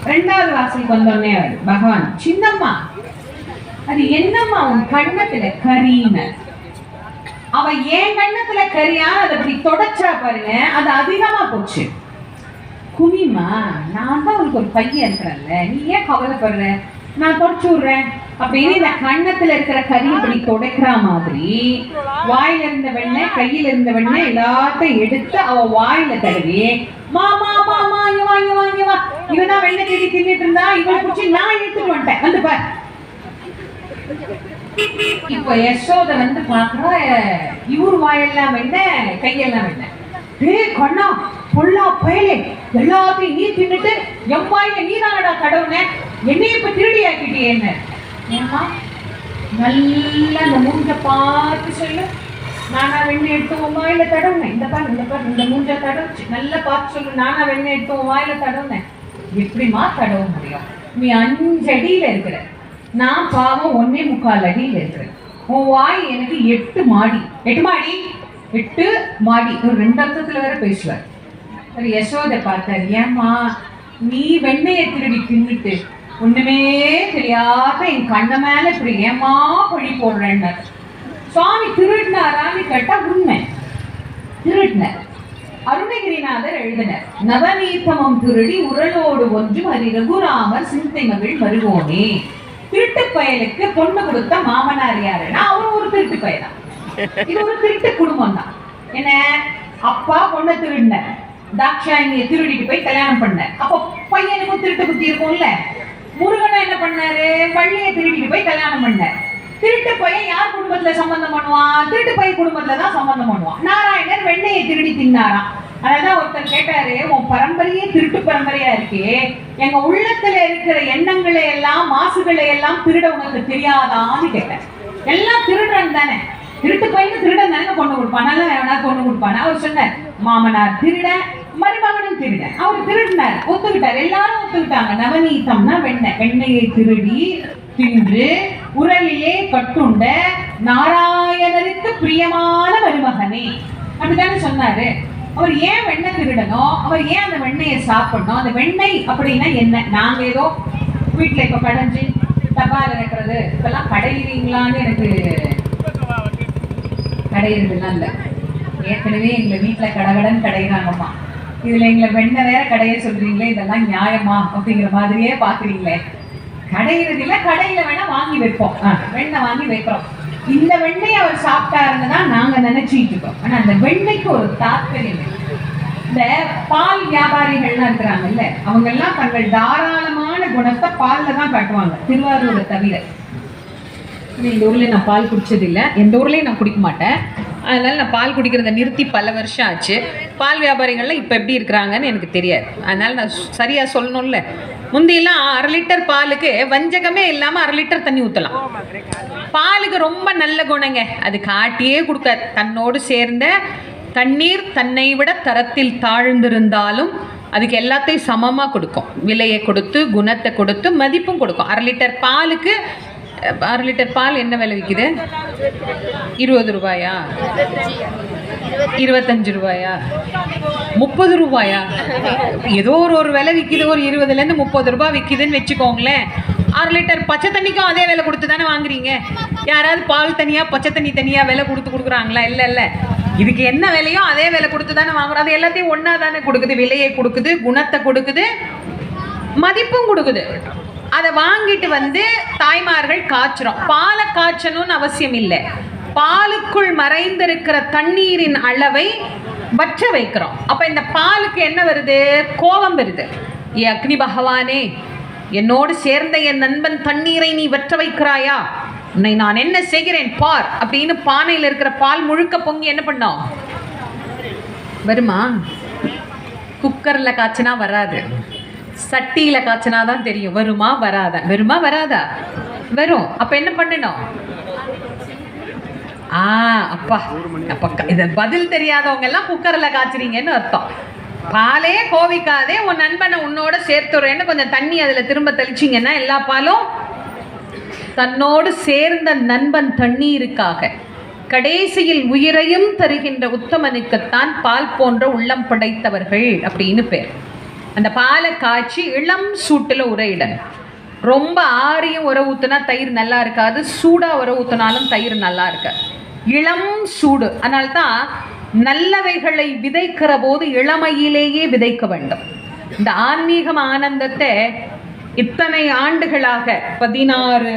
ரெண்டாவது வாசலுக்கு வந்தோடனே பகவான் சின்னம்மா அது என்னம்மா உன் கண்ணத்துல கரின்னு அவ ஏன் கண்ணத்துல கரியா அதை அப்படி தொடச்சா பாருங்க அது அதிகமா போச்சு. குனிமா நான் தான் உனக்கு ஒரு பையன் இருக்கிறேன்ல நீ ஏன் கவலைப்படுற நான் தொடச்சு விடுறேன் அப்படின்னு இந்த கண்ணத்துல இருக்கிற கறி இப்படி துடைக்கிற மாதிரி வாயில இருந்த வெண்ணெய் கையில இருந்த வெண்ணெய் எல்லாத்தையும் எடுத்து அவ வாயில தடவி மாமா மாமா இங்க வா இங்க வா இங்க வா இவதான் வெண்ணெய் தேடி தின்னுட்டு இருந்தா இவனை பிடிச்சி நான் எடுத்துட்டு வந்துட்டேன் வந்து பாரு. இப்ப யசோத வந்து பாக்குறா இவரு வாயெல்லாம் வெண்ணெய் கையெல்லாம் வெண்ணெய். கண்ணா பொல்லா பயலே எல்லாத்தையும் நீ தின்னுட்டு என் வாயில நீ தானடா கடவுனே என்னைய இப்ப திருடி ஆக்கிட்டியே என்ன ஏமா நல்லா அந்த மூஞ்ச பார்த்து சொல்லு. நானா வெண்ணெய் எடுத்து உன் வாயில தடவுனேன் இந்த பாரு இந்த மூஞ்ச தடவுச்சு நல்லா பார்த்து சொல்லு. நானா வெண்ணெய் எடுத்து உன் வாயில தடவுனேன் எப்படிமா தடவ முடியும்? நீ 5 அடியில இருக்கிற நான் பாவம் 1.25 அடியில இருக்கிறேன். உன் வாய் எனக்கு 8 மாடி 8 மாடி ஒரு 2 அர்த்தத்துல வேற பேசுவார். யசோதை பார்த்தார் ஏமா நீ வெண்ணெயை திருடி தின்னுட்டு ஒண்ணுமே தெரியாத என் கண்ண மேல இப்படி ஏமா பழி போடுறேன்னு. சுவாமி திருடினாரான்னு கேட்டா உண்மை திருடினார். அருணகிரிநாதர் எழுதினார் நவநீதமம் திருடி உரலோடு ஒன்றும் ஹரி ரகுராமர் சிந்தை மகிழ் மருகோனே. திருட்டு பயலுக்கு பொண்ணு கொடுத்த மாமனார் யாருன்னா அவரும் ஒரு திருட்டு பயதான். இது ஒரு திருட்டு குடும்பம் தான். என்ன அப்பா பொண்ணை திருடின தாக்ஷாயினியை திருடிட்டு போய் கல்யாணம் பண்ண அப்போ பையனுக்கும் திருட்டு புத்தி இருக்கும்ல. முருகனை என்ன பண்ணாரு பள்ளியை திருடிட்டு போய் கல்யாணம் பண்ண. திருட்டு பையன் யார் குடும்பத்துல சம்பந்தம் பண்ணுவான்? திருட்டு பையன் குடும்பத்துல தான் சம்பந்தம் பண்ணுவான். நாராயணர் வெண்ணையை திருடி தின்னாராம். அதான் ஒருத்தர் கேட்டாரு உன் பரம்பரையே திருட்டு பரம்பரையா இருக்கே எங்க உள்ளத்துல இருக்கிற எண்ணங்களை எல்லாம் மாசுகளை எல்லாம் திருட உனக்கு தெரியாதான்னு கேட்டேன். எல்லாம் திருடன் தானே திருட்டு பையன் திருடன் தானே பொண்ணு கொடுப்பான் நல்லா வேணா பொண்ணு கொடுப்பான். அவர் சொன்னார் மாமனார் திருட மருமகனும் திருட. அவர் திருடினார் ஒத்துக்கிட்டார் எல்லாரும் ஒத்துக்கிட்டாங்க. நவநீதம்னா வெண்ணையை திருடி தின்று உரலிலே கட்டுண்ட நாராயணருக்கு பிரியமான மருமகனே அப்படித்தானே சொன்னாரு. அவர் ஏன் வெண்ணெய் திருடணும்? அவர் ஏன் அந்த வெண்ணெயை சாப்பிடணும்? அந்த வெண்ணெய் அப்படின்னா என்ன? நாங்க ஏதோ வீட்டுல இப்ப கடைஞ்சு தபால் இறக்குறது இப்பெல்லாம் கடையிறீங்களான்னு எனக்கு கடையிறதுலாம் இல்லை. ஏற்கனவே எங்களை வீட்டுல கடகடன் கடைகிறாங்கம்மா. இதுல எங்களை வெண்ணெய் வேற கடைய சொல்றீங்களே இதெல்லாம் நியாயமா அப்படிங்கிற மாதிரியே பாக்குறீங்களே. கடையிறது இல்ல கடையில வேணா வாங்கி வைப்போம் வெண்ணெய் வாங்கி வைக்கிறோம். இந்த வெண்ணெய் அவர் சாப்பிட்டாருன்னு நாங்க நினைச்சிட்டு இருக்கோம். ஆனா அந்த வெண்ணெய்க்கு ஒரு தாற்பயம். இந்த பால் வியாபாரிகள்லாம் இருக்கிறாங்கல்ல அவங்க எல்லாம் தங்கள் தாராளமான குணத்தை பால்ல தான் காட்டுவாங்க திருவாரூரை தவிர. இந்த ஊர்ல நான் பால் குடிச்சது இல்லை எந்த ஊர்லயும் நான் குடிக்க மாட்டேன். அதனால நான் பால் குடிக்கிறத நிறுத்தி பல வருஷம் ஆச்சு. பால் வியாபாரிகள்லாம் இப்போ எப்படி இருக்கிறாங்கன்னு எனக்கு தெரியாது. அதனால நான் சரியாக சொல்லணும்ல. முந்தியெல்லாம் 1/2 லிட்டர் பாலுக்கு வஞ்சகமே இல்லாமல் 1/2 லிட்டர் தண்ணி ஊற்றலாம். பாலுக்கு ரொம்ப நல்ல குணங்க. அது காட்டியே கொடுக்காது. தன்னோடு சேர்ந்த தண்ணீர் தன்னை விட தரத்தில் தாழ்ந்திருந்தாலும் அதுக்கு எல்லாத்தையும் சமமாக கொடுக்கும். விலையை கொடுத்து குணத்தை கொடுத்து மதிப்பும் கொடுக்கும். 1/2 லிட்டர் பாலுக்கு 1/2 லிட்டர் பால் என்ன விலை விற்கிது? 20 ரூபாயா 25 ரூபாயா 30 ரூபாயா ஏதோ ஒரு விலை விற்கிது. ஒரு 20லேருந்து 30 ரூபாய் விற்கிதுன்னு வச்சுக்கோங்களேன். 1/2 லிட்டர் பச்சை தண்ணிக்கும் அதே விலை கொடுத்து தானே வாங்குறீங்க. யாராவது பால் தனியாக பச்சை தண்ணி தனியாக விலை கொடுக்குறாங்களா? இல்லை இதுக்கு என்ன விலையோ அதே விலை கொடுத்து தானே வாங்குறோம். அது எல்லாத்தையும் ஒன்றா தானே கொடுக்குது. விலையை கொடுக்குது குணத்தை கொடுக்குது மதிப்பும் கொடுக்குது. அதை வாங்கிட்டு வந்து தாய்மார்கள் காய்ச்சுறோம். பாலை காய்ச்சணும்னு அவசியம் இல்லை. பாலுக்குள் மறைந்திருக்கிற தண்ணீரின் அளவை வற்ற வைக்கிறோம். அப்ப இந்த பாலுக்கு என்ன வருது? கோபம் வருது. ஏ அக்னி பகவானே என்னோடு சேர்ந்த என் நண்பன் தண்ணீரை நீ வற்ற வைக்கிறாயா? உன்னை நான் என்ன செய்கிறேன் பார் அப்படின்னு பானையில் இருக்கிற பால் முழுக்க பொங்கி என்ன பண்ணோம் வருமா? குக்கர்ல காய்ச்சினா வராது. சட்டியில காய்ச்சினாதான் தெரியும் வருமா வராதா வரும். அப்ப என்ன பண்ணணும்? அப்பா இத பதில் தெரியாதவங்க எல்லாம் குக்கர்ல காய்ச்சுறீங்கன்னு அர்த்தம். பாலே கோவிக்காதே உன் நண்பனை உன்னோட சேர்த்துறேன்னு கொஞ்சம் தண்ணி அதுல திரும்ப தெளிச்சிங்கன்னா எல்லா பாலும் தன்னோடு சேர்ந்த நண்பன் தண்ணீருக்காக கடைசியில் உயிரையும் தருகின்ற உத்தமனுக்குத்தான் பால் போன்ற உள்ளம் படைத்தவர்கள் அப்படின்னு பேர். அந்த பாலை காய்ச்சி இளம் சூட்டில் உரையிடணும். ரொம்ப ஆரியும் உர ஊத்துனா தயிர் நல்லா இருக்காது, சூடா உர ஊத்தினாலும் தயிர் நல்லா இருக்காது. இளம் சூடு. அதனால்தான் நல்லவைகளை விதைக்கிற போது இளமையிலேயே விதைக்க வேண்டும். இந்த ஆன்மீகம் ஆனந்தத்தை இத்தனை ஆண்டுகளாக 16